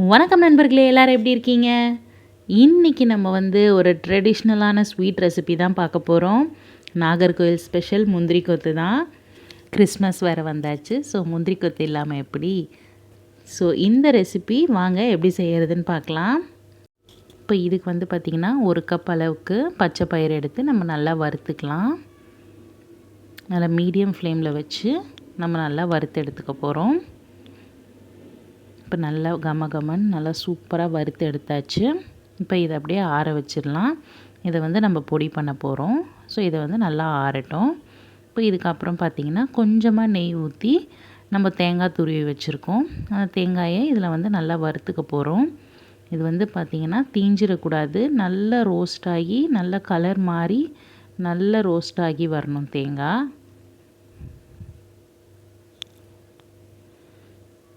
வணக்கம் நண்பர்களே, எல்லோரும் எப்படி இருக்கீங்க? இன்றைக்கி நம்ம ஒரு ட்ரெடிஷ்னலான ஸ்வீட் ரெசிபி தான் பார்க்க போகிறோம். நாகர்கோயில் ஸ்பெஷல் முந்திரி கொத்து தான். கிறிஸ்மஸ் வேறு வந்தாச்சு. ஸோ முந்திரி கொத்து இல்லாமல் எப்படி? ஸோ இந்த ரெசிபி வாங்க எப்படி செய்கிறதுன்னு பார்க்கலாம். இப்போ இதுக்கு பார்த்திங்கன்னா 1 கப் அளவுக்கு பச்சை பயிறு எடுத்து நம்ம நல்லா வறுத்துக்கலாம். நல்லா மீடியம் ஃப்ளேமில் வச்சு நம்ம நல்லா வறுத்து எடுத்துக்க போகிறோம். இப்போ நல்லா கமகமன்னு நல்லா சூப்பராக வறுத்து எடுத்தாச்சு. இப்போ இதை அப்படியே ஆற வச்சிடலாம். இதை நம்ம பொடி பண்ண போகிறோம். ஸோ இதை நல்லா ஆறட்டும். இப்போ இதுக்கப்புறம் பார்த்திங்கன்னா கொஞ்சமாக நெய் ஊற்றி நம்ம தேங்காய் துருவி வச்சுருக்கோம். அந்த தேங்காயை இதில் நல்லா வறுத்துக்க போகிறோம். இது பார்த்திங்கன்னா தீஞ்சிடக்கூடாது. நல்லா ரோஸ்ட் ஆகி நல்ல கலர் மாறி நல்ல ரோஸ்ட் ஆகி வரணும் தேங்காய்.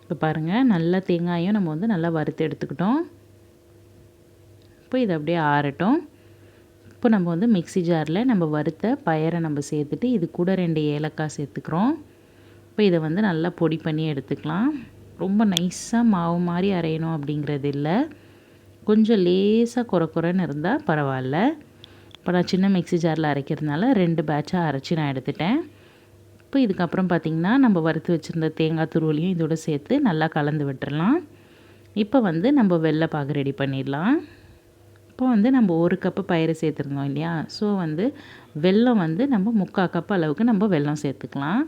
இப்போ பாருங்கள், நல்ல தேங்காயும் நம்ம நல்லா வறுத்து எடுத்துக்கிட்டோம். இப்போ இது அப்படியே ஆறட்டும். இப்போ நம்ம மிக்ஸி ஜாரில் நம்ம வறுத்த பயரை நம்ம சேர்த்துட்டு இது கூட 2 ஏலக்காய் சேர்த்துக்கிறோம். இப்போ இதை நல்லா பொடி பண்ணி எடுத்துக்கலாம். ரொம்ப நைஸாக மாவு மாதிரி அரையணும் அப்படிங்கிறது இல்லை. கொஞ்சம் லேசாக குறைன்னு இருந்தால் பரவாயில்ல. இப்போ நான் சின்ன மிக்ஸி ஜாரில் அரைக்கிறதுனால 2 பேட்சாக அரைச்சி நான் எடுத்துட்டேன். இப்போ இதுக்கப்புறம் பார்த்திங்கன்னா நம்ம வறுத்து வச்சுருந்த தேங்காய் துருவலையும் இதோடு சேர்த்து நல்லா கலந்து விட்டுறலாம். இப்போ நம்ம வெள்ளை பாகு ரெடி பண்ணிடலாம். இப்போ நம்ம 1 கப்பு பயிறு சேர்த்துருந்தோம் இல்லையா? ஸோ வெல்லம் நம்ம 3/4 கப் அளவுக்கு நம்ம வெல்லம் சேர்த்துக்கலாம்.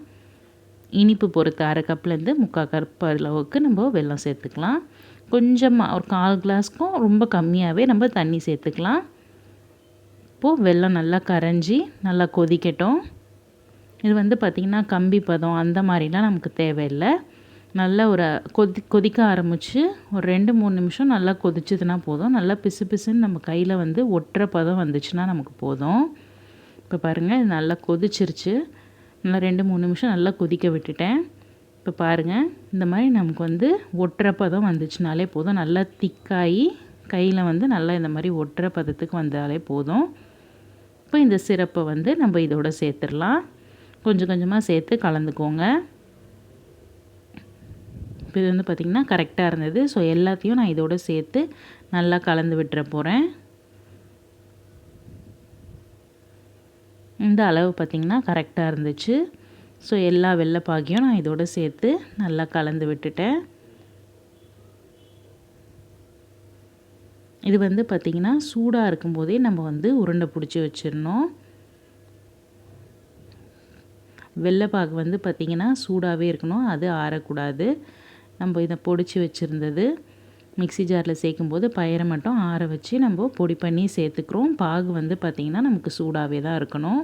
இனிப்பு பொறுத்து 1/2 கப்லேருந்து 3/4 கப் அளவுக்கு நம்ம வெல்லம் சேர்த்துக்கலாம். கொஞ்சமாக ஒரு 1/4 கிளாஸ்க்கும் ரொம்ப கம்மியாகவே நம்ம தண்ணி சேர்த்துக்கலாம். இப்போது வெல்லம் நல்லா கரைஞ்சி நல்லா கொதிக்கட்டும். இது பார்த்திங்கன்னா கம்பி பதம் அந்த மாதிரிலாம் நமக்கு தேவையில்லை. நல்லா ஒரு கொதிக்க ஆரம்பித்து ஒரு 2-3 நிமிஷம் நல்லா கொதிச்சதுன்னா போதும். நல்லா பிசு பிசுன்னு நம்ம கையில் ஒட்டுற பதம் வந்துச்சுன்னா நமக்கு போதும். இப்போ பாருங்கள், இது நல்லா கொதிச்சிருச்சு. நல்லா 2-3 நிமிஷம் நல்லா கொதிக்க விட்டுட்டேன். இப்போ பாருங்கள், இந்த மாதிரி நமக்கு ஒட்டுற பதம் வந்துச்சுனாலே போதும். நல்லா திக்காகி கையில் நல்லா இந்த மாதிரி ஒட்டுற பதத்துக்கு வந்தாலே போதும். இப்போ இந்த சிரப்பை நம்ம இதோட சேர்த்துடலாம். கொஞ்சம் கொஞ்சமாக சேர்த்து கலந்துக்கோங்க. இப்போ இது பார்த்திங்கன்னா கரெக்டாக இருந்தது. ஸோ எல்லாத்தையும் நான் இதோடு சேர்த்து நல்லா கலந்து விட்டுற போகிறேன். இந்த அளவு பார்த்திங்கன்னா கரெக்டாக இருந்துச்சு. ஸோ எல்லா வெள்ளைப்பாகையும் நான் இதோடு சேர்த்து நல்லா கலந்து விட்டுட்டேன். இது பார்த்திங்கன்னா சூடாக இருக்கும்போதே நம்ம உருண்டை பிடிச்சி வச்சிடணும். வெள்ளைப்பாகு பார்த்திங்கன்னா சூடாகவே இருக்கணும், அது ஆறக்கூடாது. நம்ம இதை பொடிச்சு வச்சுருந்தது மிக்ஸி ஜாரில் சேர்க்கும்போது பயிரை மட்டும் ஆற வச்சு நம்ம பொடி பண்ணி சேர்த்துக்கிறோம். பாகு பார்த்திங்கன்னா நமக்கு சூடாகவே தான் இருக்கணும்.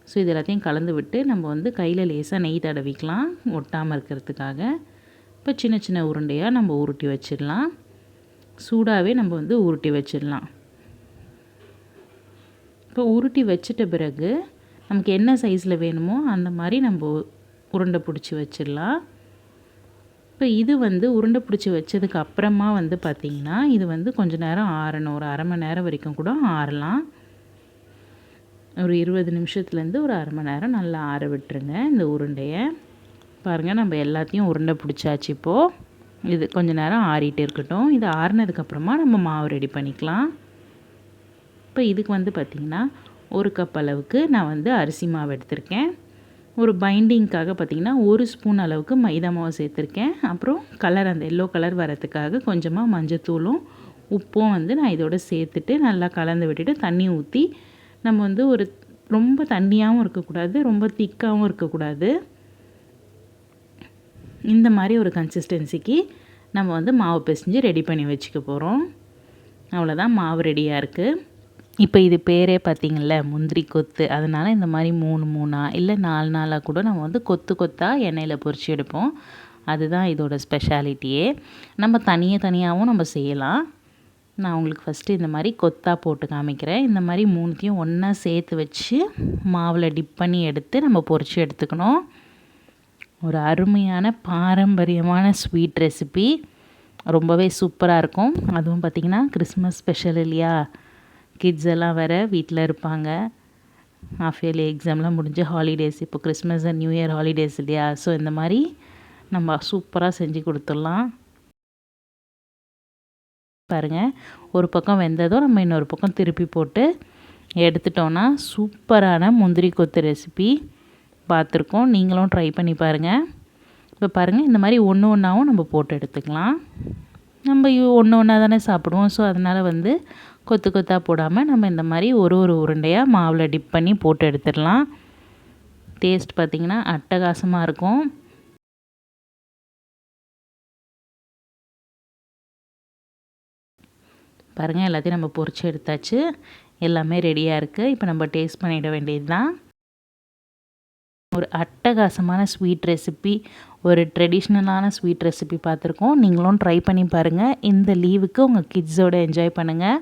ஸோ இது எல்லாத்தையும் கலந்து விட்டு நம்ம கையில் லேசாக நெய் தடவிக்கலாம் ஒட்டாமல் இருக்கிறதுக்காக. இப்போ சின்ன சின்ன உருண்டையாக நம்ம உருட்டி வச்சிடலாம். சூடாகவே நம்ம உருட்டி வச்சிடலாம். இப்போ உருட்டி வச்சிட்ட பிறகு நமக்கு என்ன சைஸில் வேணுமோ அந்த மாதிரி நம்ம உருண்டை பிடிச்சி வச்சிடலாம். இப்போ இது உருண்டை பிடிச்சி வச்சதுக்கு அப்புறமா பார்த்திங்கன்னா இது கொஞ்சம் நேரம் ஆறணும். ஒரு 1/2 மணி நேரம் வரைக்கும் கூட ஆறலாம். ஒரு 20 நிமிஷத்துலேருந்து ஒரு 1/2 மணி நேரம் நல்லா ஆற விட்டுருங்க இந்த உருண்டையை. பாருங்கள், நம்ம எல்லாத்தையும் உருண்டை பிடிச்சாச்சு. இப்போது இது கொஞ்சம் நேரம் ஆறிட்டு இருக்கட்டும். இது ஆறினதுக்கப்புறமா நம்ம மாவு ரெடி பண்ணிக்கலாம். இப்போ இதுக்கு பார்த்திங்கன்னா 1 கப் அளவுக்கு நான் அரிசி மாவு எடுத்திருக்கேன். ஒரு பைண்டிங்க்காக பார்த்திங்கன்னா 1 ஸ்பூன் அளவுக்கு மைதா மாவு சேர்த்துருக்கேன். அப்புறம் கலர் அந்த எல்லோ கலர் வரத்துக்காக கொஞ்சமாக மஞ்சத்தூளும் உப்பும் நான் இதோடு சேர்த்துட்டு நல்லா கலந்து விட்டுட்டு தண்ணி ஊற்றி நம்ம ஒரு ரொம்ப தண்ணியாகவும் இருக்கக்கூடாது, ரொம்ப திக்காகவும் இருக்கக்கூடாது. இந்த மாதிரி ஒரு கன்சிஸ்டன்சிக்கு நம்ம மாவு பிசைஞ்சு ரெடி பண்ணி வச்சுக்க போகிறோம். அவ்வளோதான், மாவு ரெடியாக இருக்குது. இப்போ இது பேரே பார்த்திங்கள்ல முந்திரி கொத்து. அதனால் இந்த மாதிரி 3 இல்லை 4 கூட நம்ம கொத்து கொத்தாக எண்ணெயில் பொரிச்சு எடுப்போம். அதுதான் இதோட ஸ்பெஷாலிட்டியே. நம்ம தனியாகவும் நம்ம செய்யலாம். நான் உங்களுக்கு ஃபஸ்ட்டு இந்த மாதிரி கொத்தாக போட்டு காமிக்கிறேன். இந்த மாதிரி 3த்தையும் ஒன்றா சேர்த்து வச்சு மாவில் டிப் பண்ணி எடுத்து நம்ம பொரிச்சு எடுத்துக்கணும். ஒரு அருமையான பாரம்பரியமான ஸ்வீட் ரெசிபி. ரொம்பவே சூப்பராக இருக்கும். அதுவும் பார்த்திங்கன்னா கிறிஸ்மஸ் ஸ்பெஷல் இல்லையா? கிட்ஸ் எல்லாம் வேறு வீட்டில் இருப்பாங்க. ஹாஃப் இயர்லி எக்ஸாம்லாம் முடிஞ்சு ஹாலிடேஸ், இப்போ Christmas and new year holidays இல்லையா? ஸோ இந்த மாதிரி நம்ம சூப்பராக செஞ்சு கொடுத்துடலாம். பாருங்கள், ஒரு பக்கம் வெந்ததும் நம்ம இன்னொரு பக்கம் திருப்பி போட்டு எடுத்துட்டோன்னா சூப்பரான முந்திரி கொத்து ரெசிபி பார்த்துருக்கோம். நீங்களும் ட்ரை பண்ணி பாருங்கள். இப்போ பாருங்கள், இந்த மாதிரி ஒன்று ஒன்றாவும் நம்ம போட்டு எடுத்துக்கலாம். நம்ம ஒன்று ஒன்றா தானே சாப்பிடுவோம். ஸோ அதனால் வந்து கொத்து கொத்தாக போடாமல் நம்ம இந்த மாதிரி ஒரு உருண்டையாக மாவில் டிப் பண்ணி போட்டு எடுத்துடலாம். டேஸ்ட் பார்த்திங்கன்னா அட்டகாசமாக இருக்கும். பாருங்கள், எல்லாத்தையும் நம்ம பொரிச்சு எடுத்தாச்சு. எல்லாமே ரெடியாக இருக்குது. இப்போ நம்ம டேஸ்ட் பண்ணிட வேண்டியது தான். ஒரு அட்டகாசமான ஸ்வீட் ரெசிபி, ஒரு ட்ரெடிஷ்னலான ஸ்வீட் ரெசிபி பார்த்துருக்கோம். நீங்களும் ட்ரை பண்ணி பாருங்கள். இந்த லீவுக்கு உங்கள் கிட்ஸோடு என்ஜாய் பண்ணுங்கள்.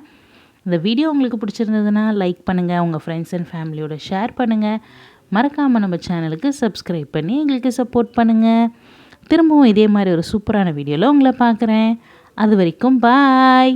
இந்த வீடியோ உங்களுக்கு பிடிச்சிருந்ததுன்னா லைக் பண்ணுங்கள், உங்கள் ஃப்ரெண்ட்ஸ் அண்ட் ஃபேமிலியோட ஷேர் பண்ணுங்கள். மறக்காமல் நம்ம சேனலுக்கு சப்ஸ்கிரைப் பண்ணி எங்களுக்கு சப்போர்ட் பண்ணுங்கள். திரும்பவும் இதே மாதிரி ஒரு சூப்பரான வீடியோவில் உங்களை பார்க்குறேன். அது வரைக்கும் பாய்.